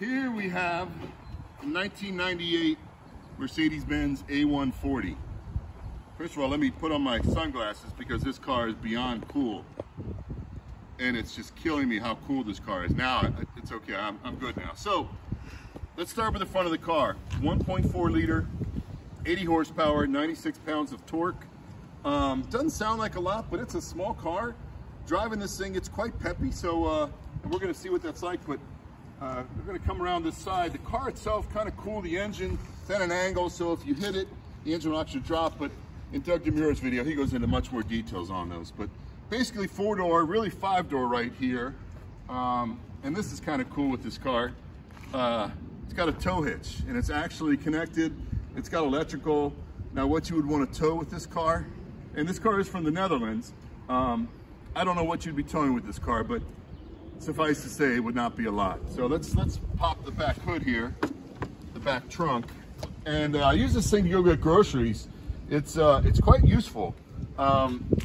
Here we have a 1998 Mercedes-Benz A140. First of all, let me put on my sunglasses because this car is beyond cool. And it's just killing me how cool this car is. Now, it's okay, I'm good now. So, let's start with the front of the car. 1.4 liter, 80 horsepower, 96 pounds of torque. Doesn't sound like a lot, but it's a small car. Driving this thing, it's quite peppy, so we're gonna see what that's like, but we're gonna come around this side. The car itself, kind of cool. The engine, it's at an angle, so if you hit it, the engine will actually drop, but in Doug DeMura's video, he goes into much more details on those. But basically 4-door, really 5-door right here. And this is kind of cool with this car. It's got a tow hitch, and it's actually connected. It's got electrical. Now what you would want to tow with this car, and this car is from the Netherlands. I don't know what you'd be towing with this car, but suffice to say, it would not be a lot. So let's pop the back hood here, the back trunk, and I use this thing to go get groceries. It's quite useful.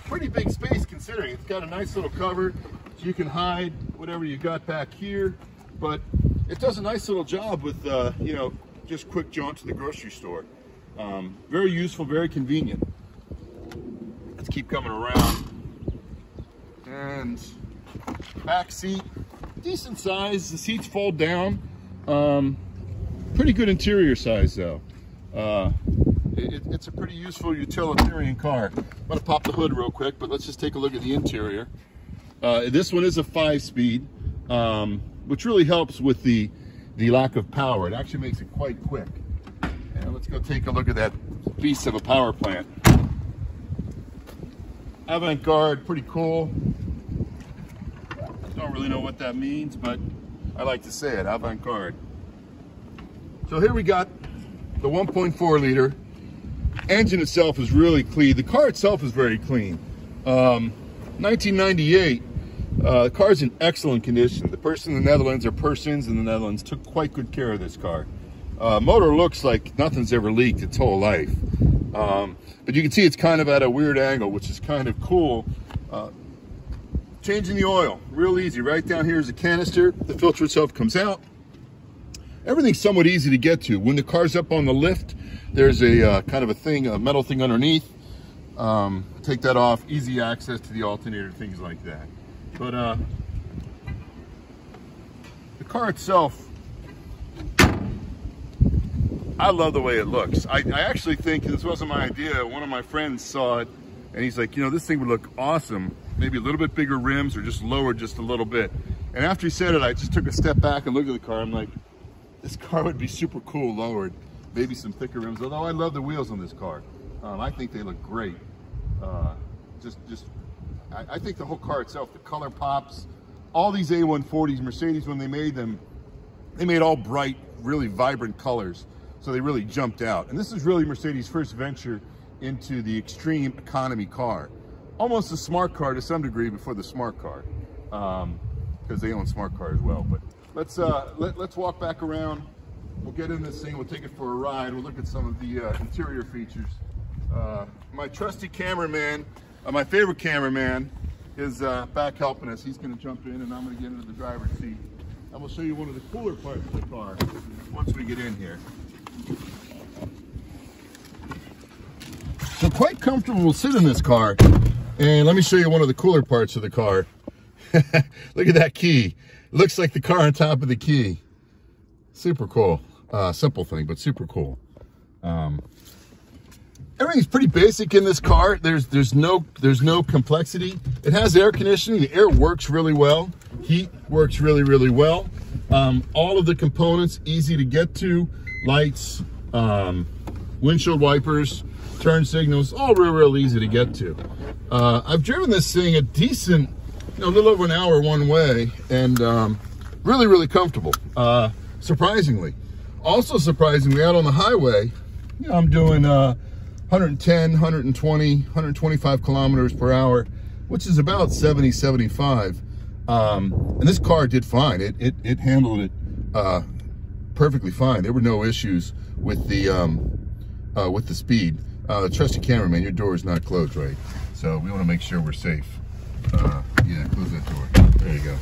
Pretty big space considering. It's got a nice little cover, so you can hide whatever you got back here. But it does a nice little job with, you know, just quick jaunt to the grocery store. Very useful, very convenient. Let's keep coming around. And back seat, decent size. The seats fold down. Pretty good interior size though. It's a pretty useful utilitarian car. I'm gonna pop the hood real quick, but let's just take a look at the interior. This one is a 5-speed, which really helps with the lack of power. It actually makes it quite quick. And let's go take a look at that beast of a power plant. Avant-garde, pretty cool. Don't really know what that means, but I like to say it, avant-garde. So here we got the 1.4 liter. Engine itself is really clean. The car itself is very clean. 1998, the car's in excellent condition. The person in the Netherlands, or persons in the Netherlands, took quite good care of this car. Motor looks like nothing's ever leaked its whole life. But you can see it's kind of at a weird angle, which is kind of cool. Changing the oil, real easy. Right down here is a canister. The filter itself comes out. Everything's somewhat easy to get to. When the car's up on the lift, there's a kind of a thing, a metal thing underneath. Take that off, easy access to the alternator, things like that. But the car itself, I love the way it looks. I actually think, this wasn't my idea, one of my friends saw it and he's like, you know, this thing would look awesome, maybe a little bit bigger rims or just lowered just a little bit. And after he said it, I just took a step back and looked at the car. I'm like, this car would be super cool lowered, maybe some thicker rims, although I love the wheels on this car. I think they look great. I think the whole car itself, the color pops. All these A140s, Mercedes, when they made them, they made all bright, really vibrant colors. So they really jumped out. And this is really Mercedes' first venture into the extreme economy car. Almost a smart car to some degree before the smart car, because they own smart car as well. But let's walk back around. We'll get in this thing, we'll take it for a ride. We'll look at some of the interior features. My trusty cameraman, my favorite cameraman, is back helping us. He's gonna jump in and I'm gonna get into the driver's seat. And we'll show you one of the cooler parts of the car once we get in here. So quite comfortable, we'll sit in this car. And let me show you one of the cooler parts of the car. Look at that key. It looks like the car on top of the key. Super cool. Simple thing, but super cool. Everything's pretty basic in this car. There's no complexity. It has air conditioning. The air works really well. Heat works really, really well. All of the components easy to get to. Lights, windshield wipers, turn signals, all real easy to get to. I've driven this thing a decent, a little over an hour one way, and really comfortable. Surprisingly. Also surprisingly, out on the highway, I'm doing 110, 120, 125 kilometers per hour, which is about 70, 75. And this car did fine. It handled it perfectly fine. There were no issues with the speed. Trusty cameraman, your door is not closed, right? So we want to make sure we're safe. Yeah, close that door. There you go.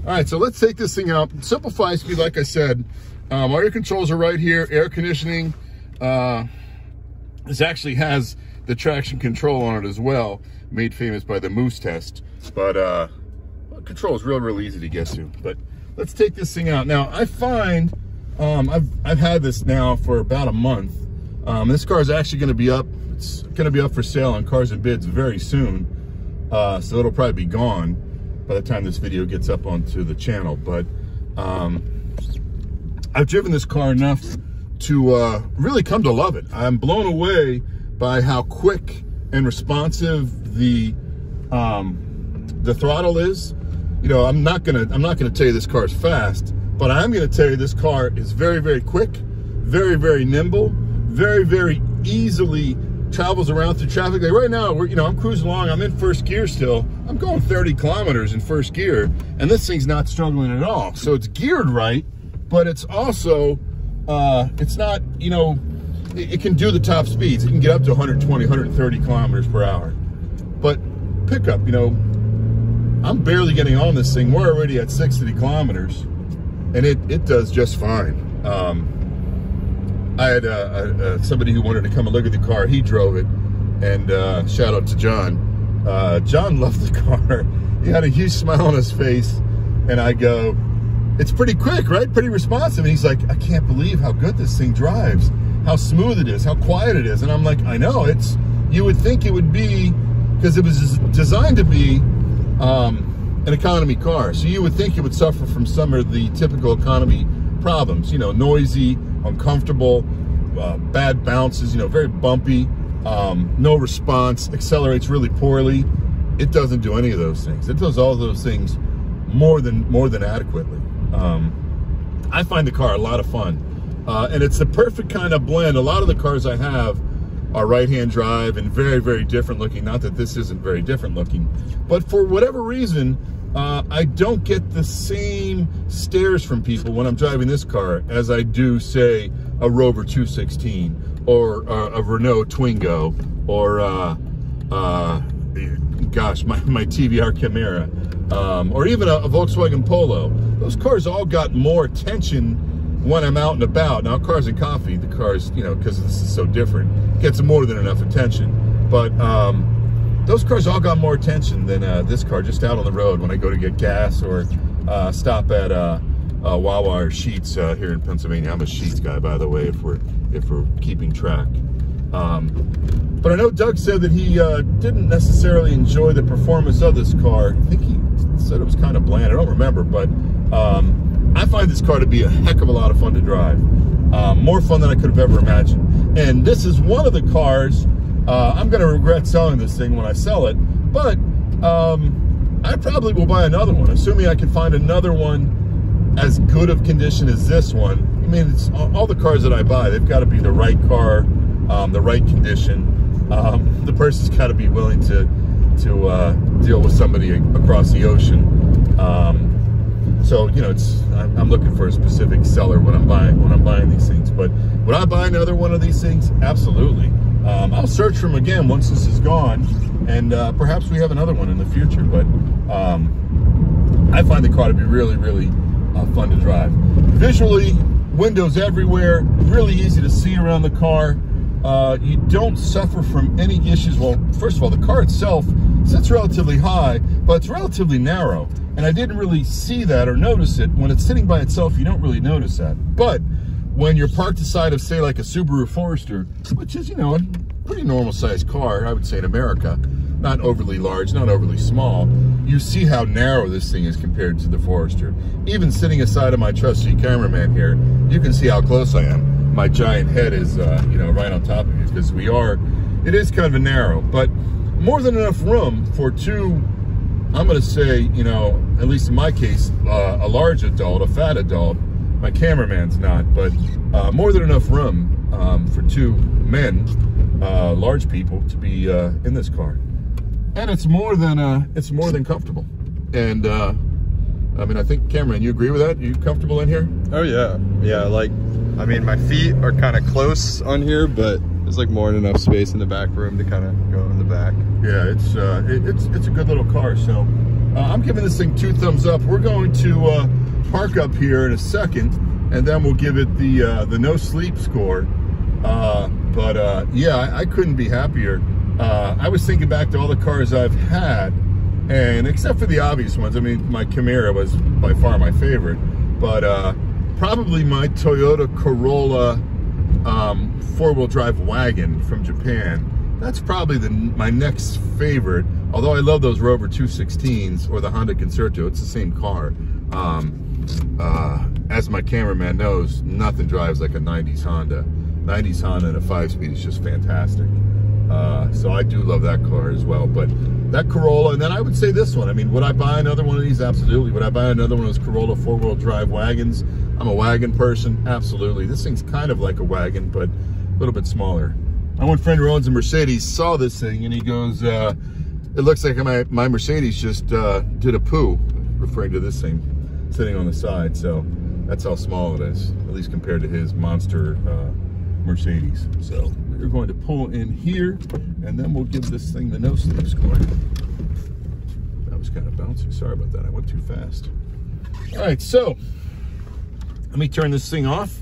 All right, so let's take this thing out. Simplify speed, like I said. All your controls are right here. Air conditioning. This actually has the traction control on it as well, made famous by the Moose test. But control is real easy to get to. But let's take this thing out. Now, I find, I've had this now for about a month. This car is actually going to be up. It's going to be up for sale on Cars and Bids very soon. So it'll probably be gone by the time this video gets up onto the channel. But I've driven this car enough to really come to love it. I'm blown away by how quick and responsive the throttle is. You know, I'm not gonna tell you this car is fast, but I'm gonna tell you this car is very quick, very nimble, very easily travels around through traffic. Like right now, I'm cruising along. I'm in first gear still. I'm going 30 kilometers in first gear, and this thing's not struggling at all. So it's geared right, but it's also it's not, it can do the top speeds. It can get up to 120, 130 kilometers per hour. But pickup, I'm barely getting on this thing. We're already at 60 kilometers, and it does just fine. I had somebody who wanted to come and look at the car. He drove it, and shout out to John. John loved the car. He had a huge smile on his face, and I go, it's pretty quick, right? Pretty responsive. And he's like, I can't believe how good this thing drives, how smooth it is, how quiet it is. And I'm like, I know, you would think it would be, because it was designed to be an economy car. So you would think it would suffer from some of the typical economy problems, noisy, uncomfortable, bad bounces, very bumpy, no response, accelerates really poorly. It doesn't do any of those things. It does all those things more than adequately. I find the car a lot of fun, and it's the perfect kind of blend. A lot of the cars I have are right-hand drive and very different looking. Not that this isn't very different looking, but for whatever reason, I don't get the same stares from people when I'm driving this car as I do, say, a Rover 216 or a Renault Twingo or gosh, my TVR Camera, or even a Volkswagen Polo. Those cars all got more attention when I'm out and about. Now, Cars and Coffee, the cars, because this is so different, gets more than enough attention. But those cars all got more attention than this car just out on the road when I go to get gas or stop at Wawa or Sheetz here in Pennsylvania. I'm a Sheetz guy, by the way, if we're keeping track. But I know Doug said that he didn't necessarily enjoy the performance of this car. I think he said it was kind of bland. I don't remember, but I find this car to be a heck of a lot of fun to drive. More fun than I could have ever imagined. And this is one of the cars, I'm going to regret selling this thing when I sell it, but I probably will buy another one, assuming I can find another one as good of condition as this one. I mean, it's all the cars that I buy, they've got to be the right car, the right condition. The person's got to be willing to deal with somebody across the ocean. So I'm looking for a specific seller when I'm buying these things. But would I buy another one of these things? Absolutely. I'll search for them again once this is gone, and perhaps we have another one in the future. But I find the car to be really fun to drive. Visually, windows everywhere, really easy to see around the car. You don't suffer from any issues. Well, first of all, the car itself sits relatively high, but it's relatively narrow. And I didn't really see that or notice it. When it's sitting by itself, you don't really notice that. But when you're parked aside of, say, like a Subaru Forester, which is, a pretty normal sized car, I would say, in America, not overly large, not overly small, you see how narrow this thing is compared to the Forester. Even sitting aside of my trusty cameraman here, you can see how close I am. My giant head is, right on top of me, because it is kind of narrow, but more than enough room for two, I'm going to say, at least in my case, a large adult, a fat adult. My cameraman's not, but more than enough room for two men, large people, to be in this car. And it's more than comfortable. And I mean, I think, Cameron, you agree with that? Are you comfortable in here? Oh yeah, I mean, my feet are kind of close on here, but there's like more than enough space in the back room to kind of go in the back. Yeah, it's a good little car. So I'm giving this thing 2 thumbs up. We're going to park up here in a second, and then we'll give it the no sleep score. Yeah, I couldn't be happier. I was thinking back to all the cars I've had, and except for the obvious ones, I mean, my Camaro was by far my favorite, but probably my Toyota Corolla 4-wheel drive wagon from Japan. That's probably my next favorite, although I love those Rover 216s or the Honda Concerto. It's the same car. As my cameraman knows, nothing drives like a 90s Honda. 90s Honda and a 5-speed is just fantastic. So I do love that car as well. But that Corolla, and then I would say this one. I mean, would I buy another one of these? Absolutely. Would I buy another one of those Corolla 4-wheel drive wagons? I'm a wagon person. Absolutely. This thing's kind of like a wagon, but a little bit smaller. My one friend who owns a Mercedes saw this thing, and he goes, it looks like my Mercedes just did a poo, referring to this thing sitting on the side. So that's how small it is, at least compared to his monster Mercedes. So we're going to pull in here, and then we'll give this thing the no sleep score. That was kind of bouncy. Sorry about that. I went too fast. All right, so let me turn this thing off,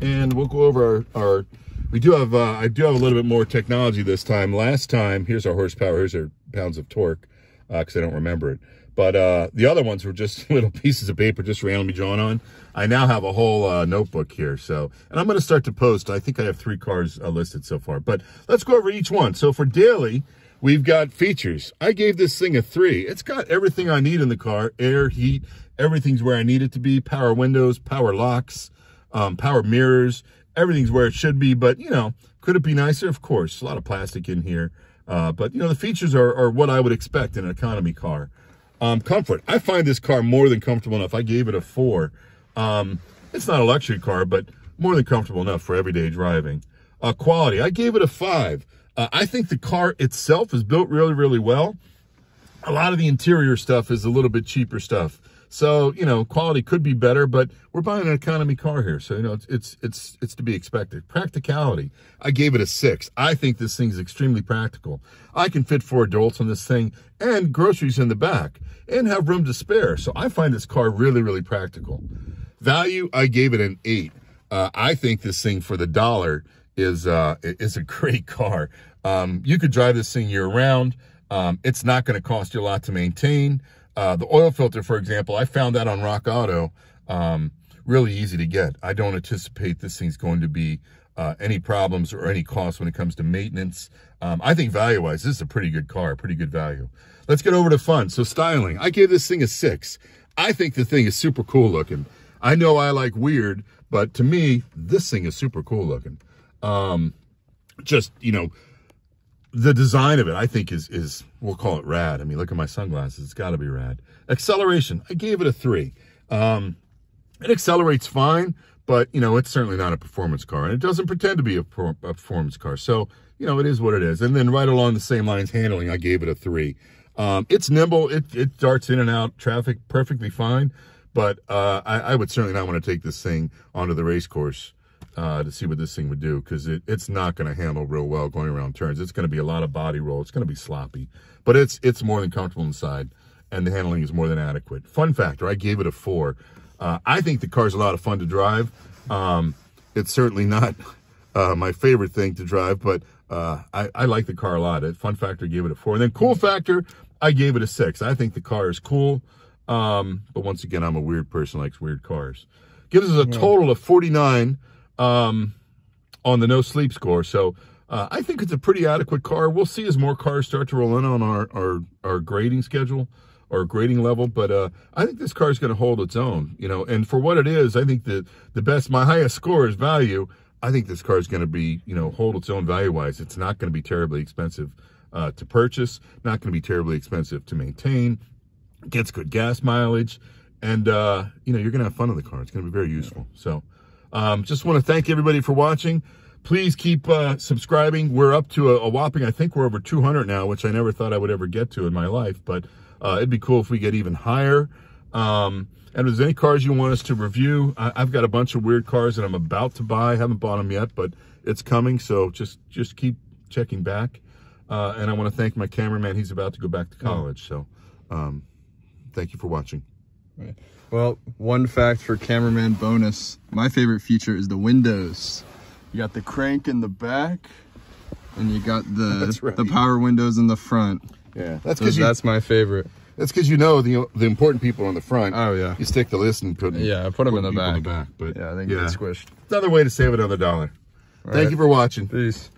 and we'll go over our we do have, I do have a little bit more technology this time. Last time, here's our horsepower, here's our pounds of torque, because I don't remember it. But the other ones were just little pieces of paper just randomly drawn on. I now have a whole notebook here. So, and I'm going to start to post. I think I have 3 cars listed so far. But let's go over each one. So for daily, we've got features. I gave this thing a 3. It's got everything I need in the car. Air, heat, everything's where I need it to be. Power windows, power locks, power mirrors. Everything's where it should be, but, you know, could it be nicer? Of course, a lot of plastic in here. But, you know, the features are what I would expect in an economy car. Comfort. I find this car more than comfortable enough. I gave it a 4. It's not a luxury car, but more than comfortable enough for everyday driving. Quality. I gave it a 5. I think the car itself is built really, really well. A lot of the interior stuff is a little bit cheaper stuff. So, you know, quality could be better, but we're buying an economy car here. So, you know, it's to be expected. Practicality. I gave it a 6. I think this thing's extremely practical. I can fit 4 adults on this thing and groceries in the back and have room to spare. So I find this car really, really practical. Value, I gave it an 8. I think this thing for the dollar is a great car. You could drive this thing year round. It's not going to cost you a lot to maintain. The oil filter, for example, I found that on Rock Auto, really easy to get. I don't anticipate this thing's going to be any problems or any costs when it comes to maintenance. I think value-wise, this is a pretty good car, pretty good value. Let's get over to fun. So styling, I gave this thing a 6. I think the thing is super cool looking. I know I like weird, but to me, this thing is super cool looking. Just, you know, the design of it, I think, is we'll call it rad. I mean, look at my sunglasses. It's got to be rad. Acceleration, I gave it a 3. It accelerates fine, but, you know, it's certainly not a performance car. And it doesn't pretend to be a performance car. So, you know, it is what it is. And then right along the same lines, handling, I gave it a 3. It's nimble. It darts in and out traffic perfectly fine. But I would certainly not want to take this thing onto the race course to see what this thing would do, because it's not going to handle real well going around turns. It's going to be a lot of body roll. It's going to be sloppy, but it's more than comfortable inside, and the handling is more than adequate. Fun factor, I gave it a 4. I think the car's a lot of fun to drive. It's certainly not my favorite thing to drive, but I like the car a lot. Fun factor, gave it a 4. And then cool factor, I gave it a 6. I think the car is cool, but once again, I'm a weird person, likes weird cars. Gives us a total of 49 on the no sleep score. So I think it's a pretty adequate car. We'll see as more cars start to roll in on our grading schedule or grading level, but I think this car is going to hold its own, you know, and for what it is, I think the best, my highest score is value. I think this car is going to be, you know, hold its own value-wise. It's not going to be terribly expensive to purchase, not going to be terribly expensive to maintain, gets good gas mileage, and, you know, you're going to have fun in the car. It's going to be very useful. So just want to thank everybody for watching. Please keep subscribing. We're up to a whopping, I think we're over 200 now, which I never thought I would ever get to in my life, but it'd be cool if we get even higher. And if there's any cars you want us to review, I've got a bunch of weird cars that I'm about to buy. Haven't bought them yet, but it's coming, so just keep checking back. And I want to thank my cameraman. He's about to go back to college, so Thank you for watching. Right. Well, one fact for cameraman bonus, my favorite feature is the windows. You got the crank in the back, and you got the power windows in the front. Yeah, that's my favorite. That's because you know the important people on the front. Oh yeah. You stick the list and put I put them in the back. But yeah, I think it's squished. Another way to save another $1. Thank you for watching. Peace.